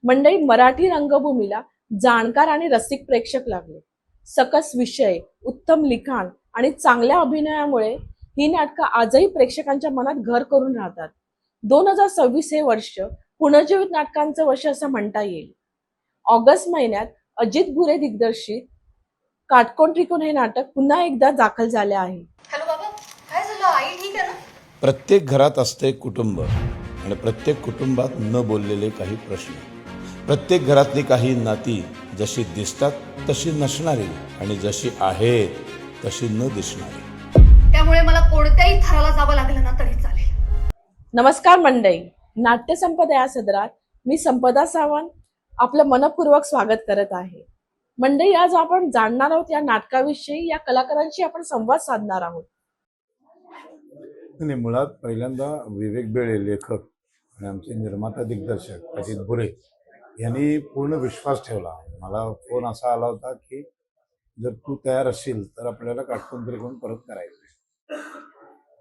मंडळी, मराठी रंगभूमीला जाणकार आणि रसिक प्रेक्षक लागले. सकस विषय, उत्तम लिखाण आणि चांगल्या अभिनयामुळे ही नाटकं आजही प्रेक्षकांच्या मनात घर करून राहतात. 2026 हे वर्ष पुनर्जीवित नाटकांचं वर्ष असं म्हणता येईल. ऑगस्ट महिन्यात अजित भुरे दिग्दर्शित काटकोण त्रिकोण हे नाटक पुन्हा एकदा दाखल झाले आहे. हॅलो बाबा, काय झालं? आई ठीक आहे ना? प्रत्येक घरात असते कुटुंब आणि प्रत्येक कुटुंबात न बोललेले काही प्रश्न. प्रत्येक घरातली काही नाती जशी दिसतात तशी नसणारी आणि जशी आहेत तशी न दिसणारी. त्यामुळे मला कोणत्याही थराला जावं लागलं ना तरी चालेल. नमस्कार मंडळी, नाट्य संपदा या सदरात मी संपदा सावंत आपलं मनपूर्वक स्वागत करत आहे. मंडळी, आज आपण जाणणार आहोत या नाटकाविषयी, या कलाकारांशी आपण संवाद साधणार आहोत. नाही, मुळात पहिल्यांदा विवेक बेळे लेखक आणि आमचे निर्माता दिग्दर्शक अजित भुरे यांनी पूर्ण विश्वास ठेवला. मला फोन असा आला होता की जर तू तयार असशील तर आपल्याला काटकोण त्रिकोण परत करायचं.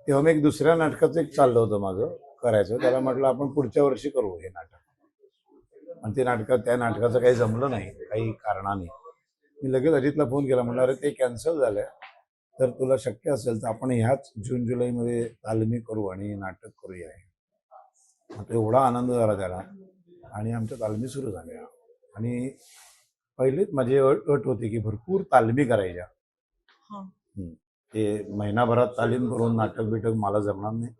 तेव्हा मी एक दुसऱ्या नाटकाचं एक चाललं होतं माझं करायचं. त्याला म्हटलं आपण पुढच्या वर्षी करू हे नाटक. आणि त्या नाटकाचं काही जमलं नाही काही कारणाने. मी लगेच अजितला फोन केला, म्हटलं अरे ते कॅन्सल झालंय, तर तुला शक्य असेल तर आपण ह्याच जून जुलैमध्ये तालमी करू आणि नाटक करूया. आता एवढा आनंद झाला त्याला आणि आमच्या तालमी सुरू झाल्या. आणि पहिलीच माझी अट होती की भरपूर तालमी करायच्या. ते महिनाभरात तालीम करून नाटक बिटक मला जमणार नाही.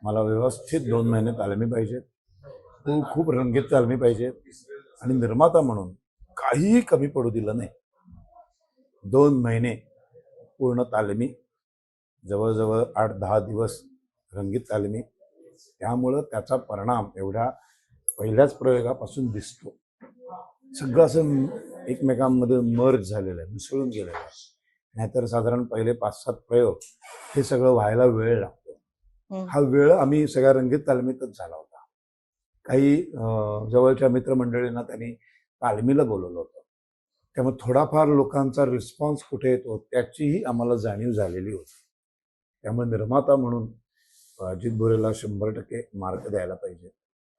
मला व्यवस्थित 2 महिने तालमी पाहिजेत, खूप रंगीत तालमी पाहिजेत. आणि निर्माता म्हणून काहीही कमी पडू दिलं नाही. 2 महिने पूर्ण तालमी, जवळजवळ 8-10 दिवस रंगीत तालमी. त्यामुळं त्याचा परिणाम एवढ्या पहिल्याच प्रयोगापासून दिसतो. सगळं असं एकमेकांमध्ये मर्ज झालेलं आहे, मिसळून गेलेलं आहे. नाहीतर साधारण पहिले 5-7 प्रयोग हे सगळं व्हायला वेळ लागतो. हा वेळ आम्ही सगळ्या रंगीत तालमीतच झाला होता. काही जवळच्या मित्रमंडळींना त्यांनी तालमीला बोलवलं होतं. त्यामुळे थोडाफार लोकांचा रिस्पॉन्स कुठे येतो त्याचीही आम्हाला जाणीव झालेली होती. त्यामुळे निर्माता म्हणून अजित भुरेला 100% मार्क द्यायला पाहिजे.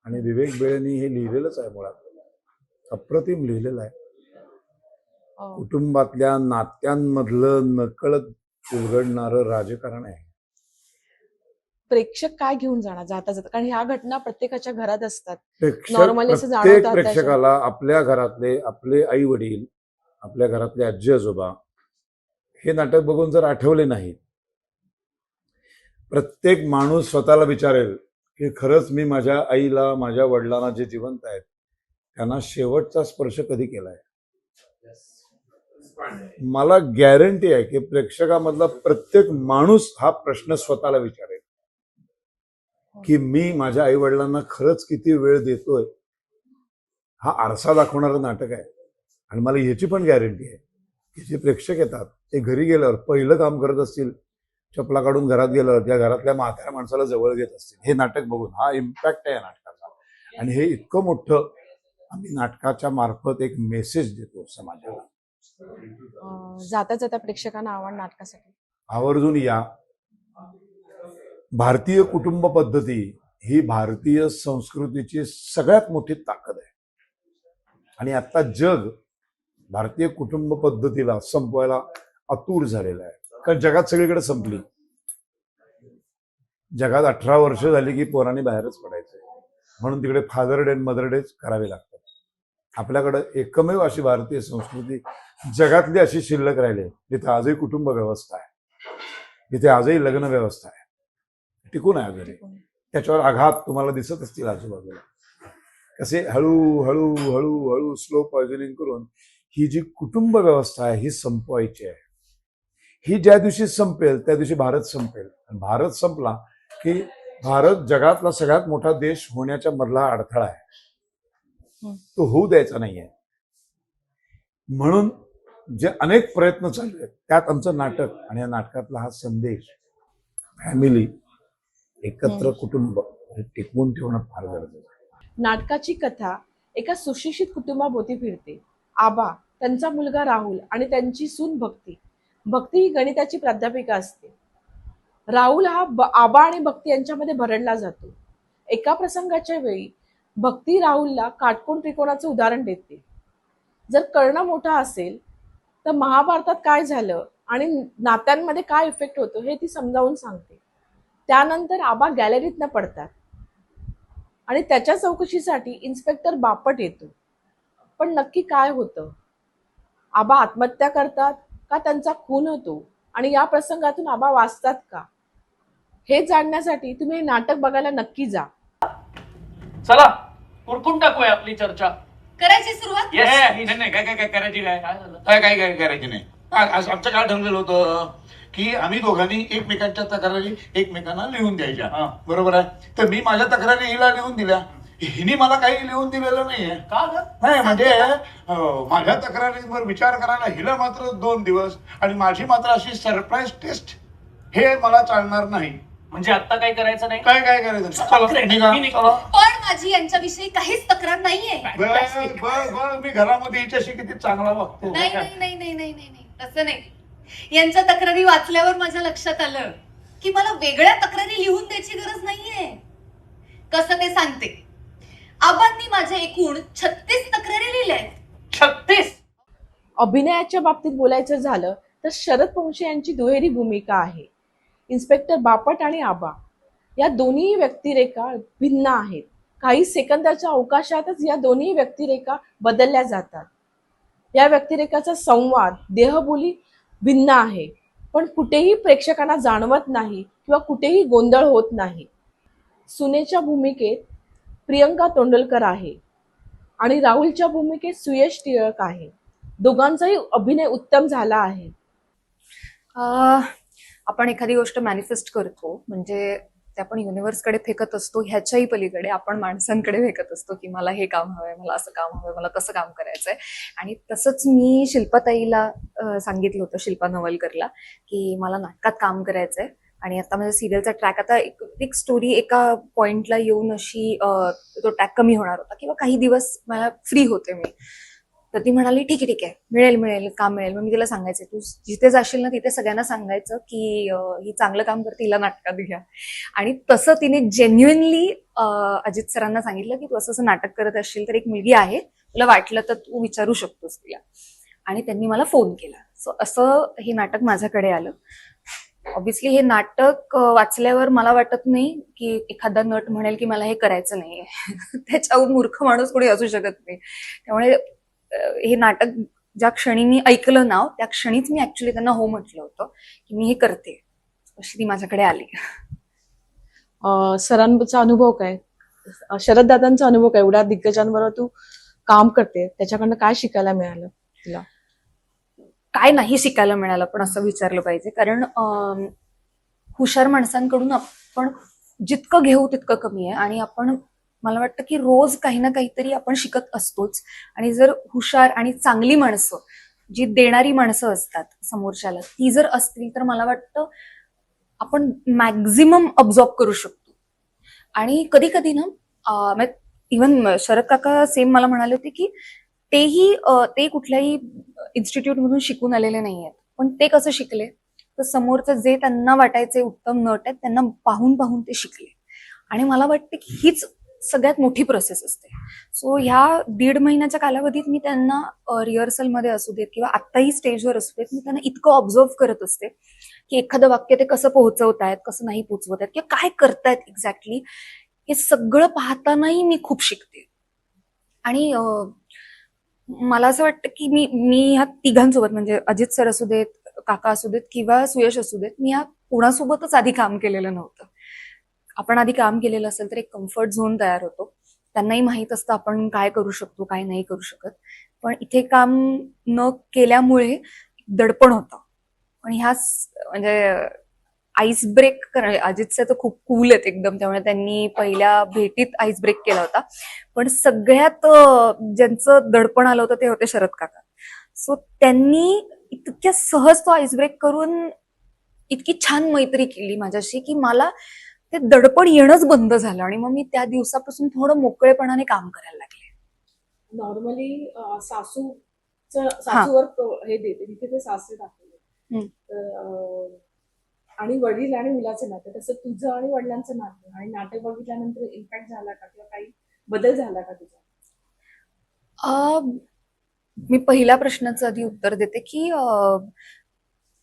आणि विवेक बेळेंनी हे लिहिलेलंच आहे, मुळात अप्रतिम लिहिलेलं आहे. कुटुंबातल्या नात्यांमधलं नकळत उलगडणारं राजकारण आहे. प्रेक्षक काय घेऊन जाता जाता, कारण ह्या घटना प्रत्येकाच्या घरात असतात. प्रत्येक प्रेक्षकाला आपल्या घरातले आपले आई वडील, आपल्या घरातले आजी आजोबा हे नाटक बघून जर आठवले नाही, प्रत्येक माणूस स्वतःला विचारेल की खरंच मी माझ्या आईला, माझ्या वडिलांना जे जिवंत आहेत त्यांना शेवटचा स्पर्श कधी केलाय. मला गॅरंटी आहे की प्रेक्षकामधला प्रत्येक माणूस हा प्रश्न स्वतःला विचारेल की मी माझ्या आई वडिलांना खरंच किती वेळ देतोय. हा आरसा दाखवणारं नाटक आहे. आणि मला ह्याची पण गॅरंटी आहे की जे प्रेक्षक येतात ते घरी गेल्यावर पहिलं काम करत असतील, चपला काढून घरात गेल्यावर त्या घरातल्या म्हाताऱ्या माणसाला जवळ घेत असतील हे नाटक बघून. हा इम्पॅक्ट आहे या नाटकाचा. आणि हे इतकं मोठं आम्ही नाटकाच्या मार्फत एक मेसेज देतो समाजाला. जाता जाता प्रेक्षकांना आव्हान नाटकासाठी आवर्जून या. भारतीय कुटुंब पद्धती ही भारतीय संस्कृतीची सगळ्यात मोठी ताकद आहे. आणि आता जग भारतीय कुटुंब पद्धतीला संपवायला आतुर झालेलं आहे. कारण जगात सगळीकडे संपली. जगात 18 वर्ष झाली की पोरांनी बाहेरच पडायचंय, म्हणून तिकडे फादर डे मदर डे करावे लागतात. आपल्याकडे एकमेव अशी भारतीय संस्कृती जगातली अशी शिल्लक राहिली जिथे आजही कुटुंब व्यवस्था आहे, जिथे आजही लग्न व्यवस्था आहे, टिकून आहे अजूनही. त्याच्यावर आघात तुम्हाला दिसत असतील आजूबाजूला. कसे हळूहळू हळूहळू स्लो पॉइझनिंग करून ही जी कुटुंब व्यवस्था आहे ही संपवायची आहे. ही ज्या दिवशी संपेल त्या दिवशी भारत संपेल. आणि भारत संपला की भारत जगातला सगळ्यात मोठा देश होण्याच्या मधला अडथळा आहे, तो होऊ द्यायचा नाहीये. म्हणून जे अनेक प्रयत्न चालू आहेत त्यात आमचं नाटक आणि या नाटकातला हा संदेश, फॅमिली, एकत्र कुटुंब हे टिकवून ठेवणं फार गरजेचं आहे. नाटकाची कथा एका सुशिक्षित कुटुंबाभोवती फिरते. आबा, त्यांचा मुलगा राहुल आणि त्यांची सून भक्ती. भक्ती ही गणिताची प्राध्यापिका असते. राहुल हा आबा आणि भक्ती यांच्यामध्ये भरडला जातो. एका प्रसंगाच्या वेळी भक्ती राहुलला काटकोन त्रिकोणाचं उदाहरण देते. जर कर्ण मोठा असेल तर महाभारतात काय झालं आणि नात्यांमध्ये काय इफेक्ट होतो हे ती समजावून सांगते. त्यानंतर आबा गॅलरीतनं पडतात आणि त्याच्या चौकशीसाठी इन्स्पेक्टर बापट येतो. पण नक्की काय होतं? आबा आत्महत्या करतात का त्यांचा खून होतो आणि या प्रसंगातून आबा वाचतात का? हे जाणण्यासाठी तुम्ही हे नाटक बघायला नक्की जा. चला उरकून टाकूया आपली चर्चा. करायची सुरुवात. नाही नाही, काय काय काय करायची काय काय झालं? काय काय काय करायची नाही. आमचं काय ठरलेलं होतं की आम्ही दोघांनी एकमेकांच्या तक्रारी एकमेकांना लिहून द्यायच्या. हा. बरोबर आहे. तर मी माझ्या तक्रारी हिला लिहून दिल्या, हिने मला काही लिहून दिलेलं नाहीये. का ग? नाही म्हणजे माझ्या तक्रारींवर विचार करायला हिला मात्र 2 दिवस आणि माझी मात्र अशी सरप्राईज टेस्ट, हे मला चालणार नाही. म्हणजे आता काय करायचं नाही? काय काय करायचं? चला, निघा. मी निघतो. चला. पण माझी यांच्याविषयी काहीच तक्रार नाहीये. बघ मी घरामध्ये हिच्याशी किती चांगला वागतो. नाही नाही नाही नाही नाही नाही नाही, तसं नाही. यांच्या तक्रारी वाचल्यावर माझ्या लक्षात आलं की मला वेगळ्या तक्रारी लिहून द्यायची गरज नाहीये. कसं ते सांगते. आबांनी माझ्या एकूण 36 तक्रारी लिहिल्या. 36. अभिनयाच्या बाबतीत बोलायचं झालं तर शरद पोंक्षे यांची दुहेरी भूमिका आहे. इन्स्पेक्टर बापट आणि आबा या दोन्ही व्यक्तिरेखा भिन्न आहेत. काही सेकंदाच्या अवकाशातच या दोन्ही व्यक्तिरेखा बदलल्या जातात. या व्यक्तिरेखाचा संवाद, देहबोली भिन्न आहे, पण कुठेही प्रेक्षकांना जाणवत नाही किंवा कुठेही गोंधळ होत नाही. सुनेच्या भूमिकेत प्रियंका तोंडलकर आहे आणि राहुलच्या भूमिकेत सुयश टिळक आहे. दोघांचाही अभिनय उत्तम झाला आहे. आपण एखादी गोष्ट मॅनिफेस्ट करतो म्हणजे ते आपण युनिव्हर्सकडे फेकत असतो. ह्याच्याही पलीकडे आपण माणसांकडे फेकत असतो की मला हे काम हवंय, मला असं काम हवंय, मला तसं काम करायचंय. आणि तसंच मी शिल्पाताईला सांगितलं होतं, शिल्पा नवलकरला, की मला नाटकात काम करायचंय आणि आता माझ्या सिरियलचा ट्रॅक, आता एक स्टोरी एका पॉइंटला येऊन अशी तो ट्रॅक कमी होणार होता किंवा काही दिवस मला फ्री होते मी. तर ती म्हणाली ठीक आहे मिळेल काम मिळेल. मग मी तिला सांगायचे तू जिथे जाशील ना तिथे सगळ्यांना सांगायचं की ही चांगलं काम करते, हिला नाटकात घ्या. आणि तसं तिने जेन्युइनली अजित सरांना सांगितलं की तू असं नाटक करत असशील तर एक मुलगी आहे, तुला वाटलं तर तू विचारू शकतोस तिला. आणि त्यांनी मला फोन केला. सो असं हे नाटक माझ्याकडे आलं. ऑब्व्हियसली हे नाटक वाचल्यावर मला वाटत नाही की एखादा नट म्हणेल की मला हे करायचं नाहीये. त्याच्याहून मूर्ख माणूस कोणी असू शकत नाही. त्यामुळे हे नाटक ज्या क्षणी मी ऐकलं नाव त्या क्षणीच मी ऍक्च्युली त्यांना हो म्हटलं होतं की मी हे करते. अशी ती माझ्याकडे आली. सरांचा अनुभव काय? शरद दादांचा अनुभव काय? एवढ्या दिग्गजांबरोबर तू काम करते, त्याच्याकडनं काय शिकायला मिळालं तुला? काय नाही शिकायला मिळालं पण असं विचारलं पाहिजे. कारण हुशार माणसांकडून आपण जितकं घेऊ तितकं कमी आहे. आणि आपण, मला वाटतं की रोज काही ना काहीतरी आपण शिकत असतोच. आणि जर हुशार आणि चांगली माणसं, जी देणारी माणसं असतात समोरच्याला, ती जर असतील तर मला वाटतं आपण मॅक्झिमम ऑब्झॉर्व करू शकतो. आणि कधी कधी ना इव्हन शरद काका सेम मला म्हणाले होते की ते कुठल्याही इन्स्टिट्यूट मधून शिकून आलेले नाही आहेत, पण ते कसं शिकले तर समोरचं जे त्यांना वाटायचे उत्तम नट आहेत त्यांना पाहून पाहून ते शिकले. आणि मला वाटतं की हीच सगळ्यात मोठी प्रोसेस असते. सो ह्या 1.5 महिन्याच्या कालावधीत मी त्यांना रिहर्सलमध्ये असू देत किंवा आत्ताही स्टेजवर असू देत, मी त्यांना इतकं ऑब्झर्व करत असते की एखादं वाक्य ते कसं पोहोचवतायत, कसं नाही पोहोचवत आहेत किंवा काय करतायत एक्झॅक्टली, हे सगळं पाहतानाही मी खूप शिकते. आणि मला असं वाटतं की मी ह्या तिघांसोबत, म्हणजे अजित सर असू देत, काका असू देत किंवा सुयश असू देत, मी ह्या कोणासोबतच आधी काम केलेलं नव्हतं. आपण आधी काम केलेलं असेल तर एक कम्फर्ट झोन तयार होतो. त्यांनाही माहित असतं आपण काय करू शकतो, काय नाही करू शकत. पण इथे काम न केल्यामुळे दडपण होतं. पण ह्या म्हणजे आईस ब्रेक अजितचे तर खूप कूल आहेत एकदम, त्यामुळे त्यांनी पहिल्या भेटीत आईस ब्रेक केला होता. पण सगळ्यात ज्यांचं दडपण आलं होतं ते होते शरद काका. सो त्यांनी इतक्या सहज तो आईस ब्रेक करून इतकी छान मैत्री केली माझ्याशी की मला ते दडपण येणंच बंद झालं. आणि मग मी त्या दिवसापासून थोडं मोकळेपणाने काम करायला लागले. नॉर्मली सासूवर हे देते, तिथे ते सासरे दाखवले. तर आणि वडील आणि मुलाचं नातं, तसं तुझं आणि वडिलांचं नातं आणि नाटक बघितल्यानंतर इम्पॅक्ट झाला का किंवा काही बदल झाला का तुझा? मी पहिल्या प्रश्नाचं आधी उत्तर देते की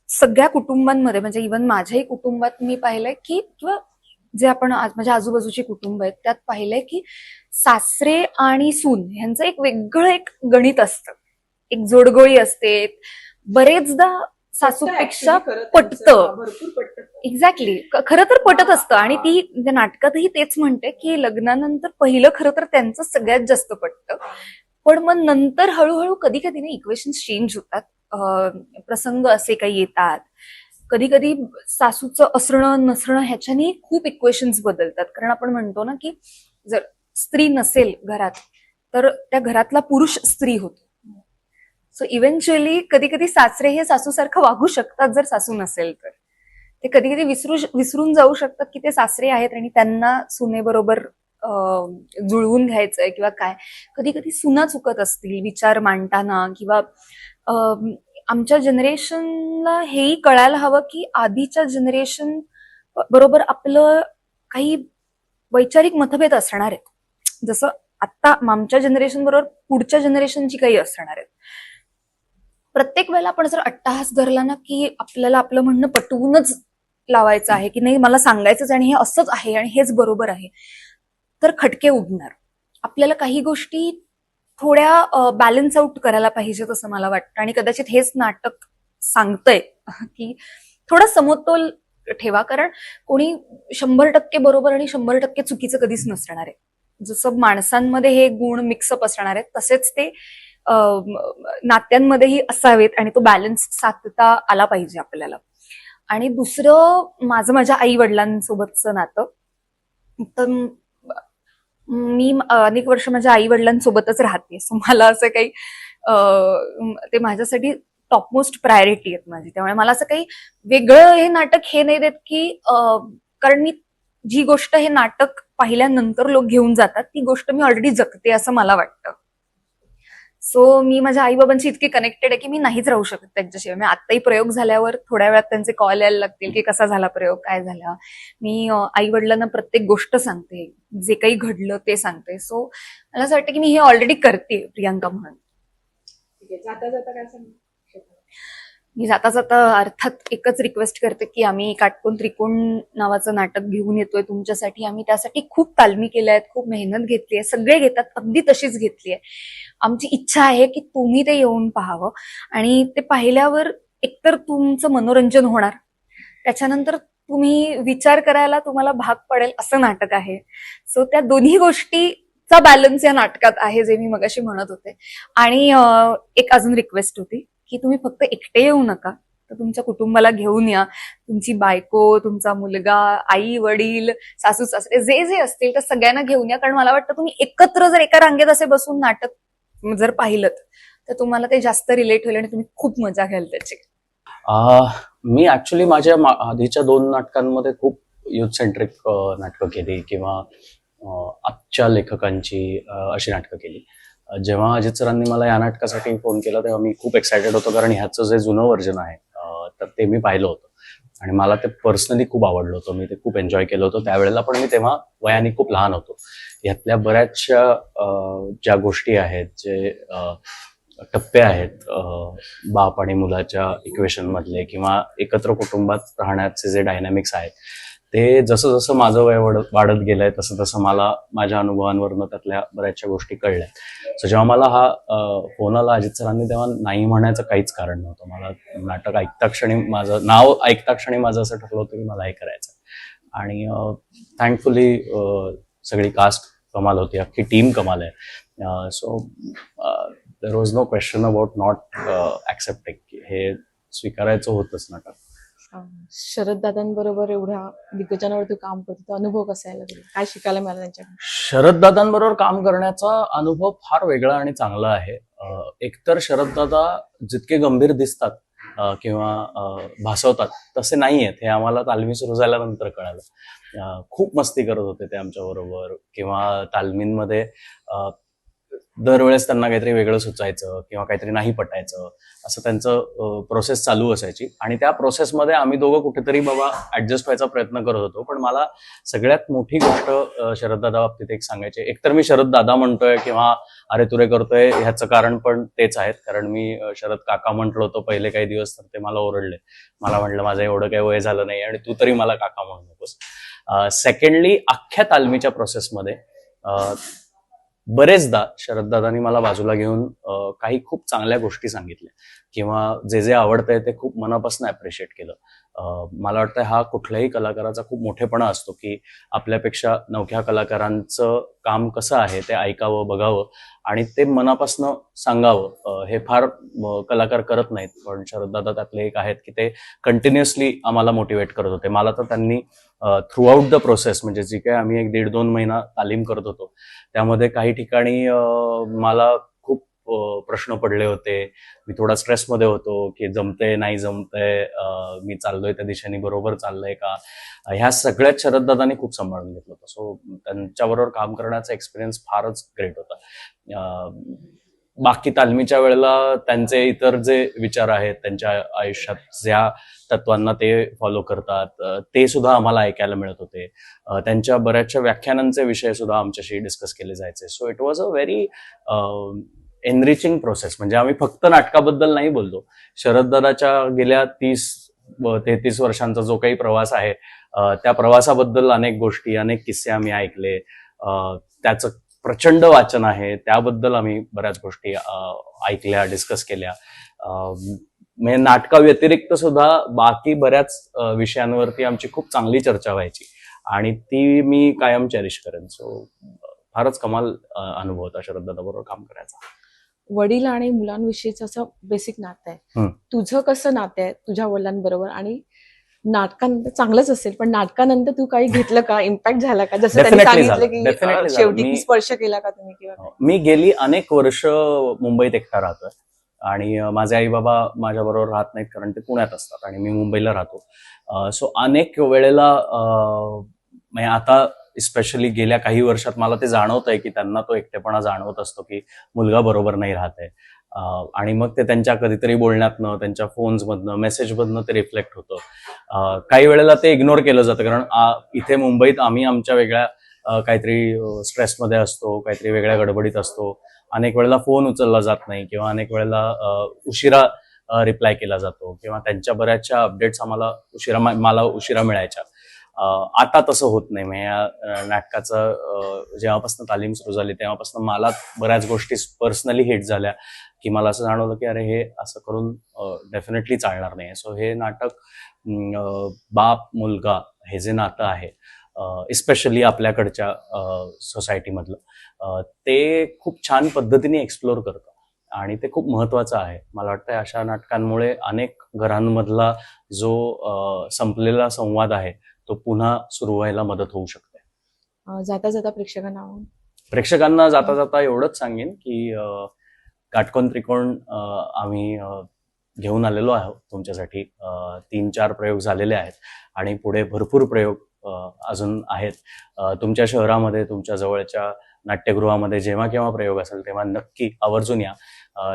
सगळ्या कुटुंबांमध्ये म्हणजे इव्हन माझ्याही कुटुंबात मी पाहिलंय की किंवा जे आपण आज माझ्या आजूबाजूची कुटुंब आहेत त्यात पाहिलंय की सासरे आणि सून यांचं एक वेगळं एक गणित असतं, एक जोडगोळी असते. बरेचदा सासूपेक्षा Actually खरं पटतं. त्यांचं भरपूर पटतं. एक्झॅक्टली, खरं तर पटत असतं आणि ती त्या नाटकातही तेच म्हणते की लग्नानंतर पहिलं खरं तर त्यांचं सगळ्यात जास्त पटतं, पण मग नंतर हळूहळू कधी कधी ना इक्वेशन्स चेंज होतात. प्रसंग असे काही येतात, कधी कधी सासूचं असणं नसणं ह्याच्याने खूप इक्वेशन्स बदलतात. कारण आपण म्हणतो ना की जर स्त्री नसेल घरात तर त्या घरातला पुरुष स्त्री होतो. सो इव्हेंच्युअली कधी कधी सासरे हे सासूसारखं वागू शकतात जर सासू नसेल तर. ते कधी कधी विसरून जाऊ शकतात की ते सासरे आहेत आणि त्यांना सुनेबरोबर जुळवून घ्यायचंय किंवा काय. कधी कधी सुना चुकत असतील विचार मांडताना किंवा आमच्या जनरेशनला हेही कळायला हवं की आधीच्या जनरेशन बरोबर आपलं काही वैचारिक मतभेद असणार आहेत, जसं आता आमच्या जनरेशन बरोबर पुढच्या जनरेशनची काही असणार आहेत. प्रत्येक वेळेला आपण जर अट्टहास धरला ना की आपल्याला आपलं म्हणणं पटवूनच लावायचं आहे की नाही मला सांगायचंच आणि हे असंच आहे आणि हेच बरोबर आहे, तर खटके उडणार. आपल्याला काही गोष्टी थोड्या बॅलन्स आउट करायला पाहिजेत असं मला वाटतं आणि कदाचित हेच नाटक सांगतंय की थोडा समतोल ठेवा. कारण कोणी 100% बरोबर आणि 100% चुकीचं कधीच नसणार आहे. जसं माणसांमध्ये हे गुण मिक्सअप असणार आहेत तसेच ते नात्यांमध्येही असावेत आणि तो बॅलन्स साधता आला पाहिजे आपल्याला. आणि दुसरं माझ्या आई वडिलांसोबतचं नातं, तर मी अनेक वर्ष माझ्या आई वडिलांसोबतच राहते. सो मला असं काही ते माझ्यासाठी टॉपमोस्ट प्रायोरिटी आहेत माझी. त्यामुळे मला असं काही वेगळं हे नाटक हे नाही देत की कारण मी जी गोष्ट हे नाटक पाहिल्यानंतर लोक घेऊन जातात ती गोष्ट मी ऑलरेडी जगते असं मला वाटतं. सो मी माझ्या आई बाबांशी इतकी कनेक्टेड आहे की मी नाहीच राहू शकत त्यांच्याशिवाय. मी आत्ताही प्रयोग झाल्यावर थोड्या वेळात त्यांचे कॉल यायला लागतील की कसा झाला प्रयोग, काय झाला. मी आई वडिलांना प्रत्येक गोष्ट सांगते, जे काही घडलं ते सांगते. सो मला असं वाटतं की मी हे ऑलरेडी करते प्रियांका म्हणून. ठीक आहे, जाता जाता काय सांग? मी जाता जाता अर्थात एकच रिक्वेस्ट करते की आम्ही काटकोन त्रिकोण नावाचं नाटक घेऊन येतोय तुमच्यासाठी. आम्ही त्यासाठी खूप तालमी केल्या आहेत, खूप मेहनत घेतली आहे, सगळे घेतात अगदी तशीच घेतली आहे. आमची इच्छा आहे की तुम्ही ते येऊन पाहावं आणि ते पाहिल्यावर एकतर तुमचं मनोरंजन होणार, त्याच्यानंतर तुम्ही विचार करायला तुम्हाला भाग पडेल असं नाटक आहे. सो त्या दोन्ही गोष्टीचा बॅलन्स या नाटकात आहे जे मी मगाशी म्हणत होते. आणि एक अजून रिक्वेस्ट होती की तुम्ही फक्त एकटे येऊ नका, तर तुमच्या कुटुंबाला घेऊन या. तुमची बायको, तुमचा मुलगा, आई वडील, सासू सासरे जे जे असतील त्या सगळ्यांना घेऊन या. कारण मला वाटतं तुम्ही एकत्र जर एका रांगेत असे बसून नाटक जर पाहिलं तर तुम्हाला ते जास्त रिलेट होईल आणि तुम्ही खूप मजा घ्याल त्याची. मी ऍक्च्युली माझ्या आधीच्या 2 नाटकांमध्ये खूप युथ सेंट्रिक नाटकं केली किंवा आजच्या लेखकांची अशी नाटकं केली. जेव्हा अजित सरांनी मला या नाटकासाठी फोन केला तेव्हा मी खूप एक्सायटेड होतो, कारण ह्याचं जे जुनं व्हर्जन आहे तर ते मी पाहिलं होतं आणि मला ते पर्सनली खूप आवडलं होतं. मी ते खूप एन्जॉय केलं होतं त्यावेळेला, पण मी तेव्हा वयाने खूप लहान होतो. ह्यातल्या बऱ्याचशा ज्या गोष्टी आहेत, जे टप्पे आहेत बाप आणि मुलाच्या इक्वेशन मधले किंवा एकत्र कुटुंबात राहण्याचे जे डायनॅमिक्स आहेत, ते जसं जसं माझं वय वाढत गेलंय तसं तसं मला माझ्या अनुभवांवरनं त्यातल्या बऱ्याचशा गोष्टी कळल्या. सो जेव्हा मला हा फोन आला अजित सरांनी, तेव्हा नाही म्हणायचं काहीच कारण नव्हतं. मला नाटक ऐकता क्षणी, माझं नाव ऐकता क्षणी माझं असं ठरलं होतं की मला हे करायचं. आणि थँकफुली सगळी कास्ट कमाल होती, अख्खी टीम कमाल आहे. So there was no question about not accepting. हे स्वीकारायचं होतंच नाटक. शरद दादांबरोबर एवढ्या दिग्गजांवर तू काम करतो, अनुभव कसा आहे लागला? काय शिकायला मिळालं त्यांच्याकडून? शरद दादांबरोबर काम करण्याचा अनुभव फार वेगळा आणि चांगला आहे. एकतर शरद दादा जितके गंभीर दिसतात किंवा भासवतात तसे नाही आहेत, हे आम्हाला तालमी सुरू झाल्यानंतर कळालं. खूप मस्ती करत होते ते आमच्या बरोबर, किंवा तालमींमध्ये दरवेळेस त्यांना काहीतरी वेगळं सुचायचं किंवा काहीतरी नाही पटायचं, असं त्यांचं प्रोसेस चालू असायची. आणि त्या प्रोसेसमध्ये आम्ही दोघं कुठेतरी बाबा ऍडजस्ट व्हायचा प्रयत्न करत होतो. पण मला सगळ्यात मोठी गोष्ट शरद दादा बाबतीत एक सांगायची, एकतर मी शरद दादा म्हणतोय किंवा अरे तुरे करतोय ह्याचं कारण पण तेच आहेत, कारण मी शरद काका म्हटलो होतो पहिले काही दिवस, तर ते मला ओरडले. मला म्हटलं माझं एवढं काही वय झालं नाही आणि तू तरी मला काका म्हणू नकोस. सेकंडली, अख्ख्या तालमीच्या प्रोसेसमध्ये बरेचदा शरददादांनी मला बाजूला घेऊन काही खूप चांगल्या गोष्टी सांगितल्या किंवा जे जे आवडतंय ते खूप मनापासून अप्रिशिएट केलं. मला वाटतं हा कुठल्याही कलाकाराचा खूप मोठेपणा असतो की आपल्यापेक्षा नवख्या कलाकारांचं काम कसं आहे ते ऐकावं, बघावं आणि ते मनापासून सांगावं. हे फार कलाकार करत नाहीत, पण शरददादा त्यातले एक आहेत की ते कंटिन्युअसली आम्हाला मोटिवेट करत होते. मला तर त्यांनी थ्रूआउट द प्रोसेस, म्हणजे जी काही आम्ही 1-1.5-2 महिना तालीम करत होतो त्यामध्ये काही ठिकाणी मला खूप प्रश्न पडले होते. मी थोडा स्ट्रेसमध्ये होतो की जमतंय नाही जमतंय, मी चाललोय त्या दिशेने बरोबर चाललंय का, ह्या सगळ्यात शरददादांनी खूप सांभाळून घेतलं होतं. सो त्यांच्याबरोबर काम करण्याचा एक्सपिरियन्स फारच ग्रेट होता. बाकी तालमीच्या वेळेला त्यांचे इतर जे विचार आहेत, त्यांच्या आयुष्यात ज्या तत्वांना ते फॉलो करतात, ते सुद्धा आम्हाला ऐकायला मिळत होते. त्यांच्या बऱ्याचशा व्याख्यानांचे विषय सुद्धा आमच्याशी डिस्कस केले जायचे. So it was a very enriching process. म्हणजे आम्ही फक्त नाटकाबद्दल नाही बोललो. शरददादाच्या गेल्या 30-33 वर्षांचा जो काही प्रवास आहे, त्या प्रवासाबद्दल अनेक गोष्टी, अनेक किस्से आम्ही ऐकले. त्याचं प्रचंड वाचन आहे, त्याबद्दल आम्ही बऱ्याच गोष्टी ऐकल्या, डिस्कस केल्या. म्हणजे नाटकाव्यतिरिक्त सुद्धा बाकी बऱ्याच विषयांवरती आमची खूप चांगली चर्चा व्हायची आणि ती मी कायम चेरिश करेन. सो फारच कमाल अनुभव होता शरददादा बरोबर काम करायचा. वडील आणि मुलांविषयीचं असं बेसिक नातं आहे. हम्म. तुझं कसं नातं आहे तुझ्या वडिलांबरोबर? आणि नाटकानंतर चांगलंच असेल, पण नाटकानंतर तू काही घेतलं का, इम्पॅक्ट झाला का, जसं त्यांनी Definitely सांगितलं झालं, definitely की झालं. शेवटी मी- की स्पर्श केला का तुम्ही किंवा काय? मी गेली अनेक वर्ष मुंबईत एकटा राहतोय आणि माझे आई बाबा माझ्या बरोबर राहत नाहीत, कारण ते पुण्यात असतात आणि मी मुंबईला राहतो. सो अनेक वेळेला म्हणजे आता स्पेशली गेल्या काही वर्षात मला ते जाणवत आहे की त्यांना तो एकटेपणा जाणवत असतो की मुलगा बरोबर नाही राहत आहे. आणि मग ते त्यांच्या कधीतरी बोलण्यातनं, त्यांच्या फोन्समधनं, मेसेजमधनं ते रिफ्लेक्ट होतं. काही वेळेला ते इग्नोर केलं जातं, कारण इथे मुंबईत आम्ही आमच्या वेगळ्या काहीतरी स्ट्रेसमध्ये असतो, काहीतरी वेगळ्या गडबडीत असतो. अनेक वेळेला फोन उचलला जात नाही किंवा अनेक वेळेला उशिरा रिप्लाय केला जातो किंवा त्यांच्या बऱ्याचशा अपडेट्स मला उशिरा मिळायच्या. आता तसं होत नाही. म्हणजे या नाटकाचं जेव्हापासून तालीम सुरू झाली तेव्हापासून मला बऱ्याच गोष्टी पर्सनली हिट झाल्या की मला असं जाणवलं की अरे हे असं करून डेफिनेटली चालणार नाही. सो हे नाटक बाप मुलगा हे जे नातं आहे, इस्पेशली आपल्याकडच्या सोसायटीमधलं, ते खूप छान पद्धतीने एक्सप्लोर करतं आणि ते खूप महत्वाचं आहे. मला वाटतं अशा नाटकांमुळे अनेक घरांमधला जो संपलेला संवाद आहे तो पुन्हा सुरू व्हायला मदत होऊ शकते. जाता जाता प्रेक्षकांना जाता जाता एवढंच सांगेन की काटकोन त्रिकोण आम्ही घेऊन आलेलो आहोत तुमच्यासाठी. 3-4 प्रयोग झालेले आहेत आणि पुढे भरपूर प्रयोग अजून आहेत. तुमच्या शहरामध्ये, तुमच्या जवळच्या नाट्यगृहामध्ये जेव्हा केव्हा प्रयोग असेल तेव्हा नक्की आवर्जून या.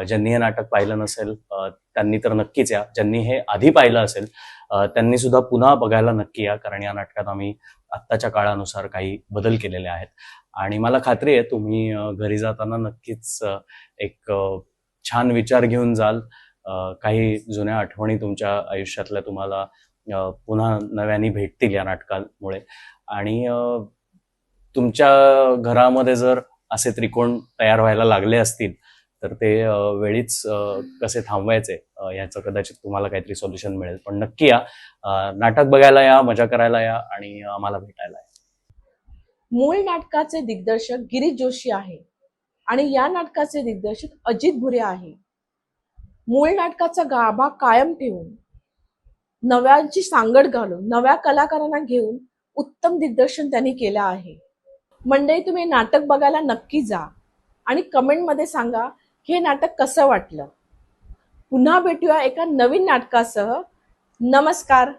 ज्यांनी हे नाटक पाहिलं नसेल त्यांनी तर नक्कीच या. ज्यांनी हे आधी पाहिलं असेल त्यांनी सुद्धा पुन्हा बघायला नक्की या, कारण या नाटकात आम्ही आत्ताच्या काळानुसार काही बदल केलेले आहेत आणि मला खात्री आहे तुम्ही घरी जाताना नक्कीच एक छान विचार घेऊन जाल. काही जुन्या आठवणी तुमच्या आयुष्यातल्या तुम्हाला पुन्हा नव्याने भेटतील या नाटकामुळे. आणि तुमच्या घरामध्ये जर असे त्रिकोण तयार व्हायला लागले असतील तर ते वेळीच कसे थांबवायचे याचं कदाचित तुम्हाला काहीतरी सोल्युशन मिळेल. पण नक्की या, नाटक बघायला या, मजा करायला या आणि आम्हाला भेटायला या. मूळ नाटकाचे दिग्दर्शक गिरीश जोशी आहे आणि या नाटकाचे दिग्दर्शक अजित भुरे आहे. मूळ नाटकाचा गाभा कायम ठेवून, नव्यांची सांगड घालून, नव्या कलाकारांना घेऊन उत्तम दिग्दर्शन त्यांनी केलं आहे. मंडळी, तुम्ही नाटक बघायला नक्की जा आणि कमेंटमध्ये सांगा की हे नाटक कसं वाटलं. पुन्हा भेटूया एका नवीन नाटकासह. नमस्कार.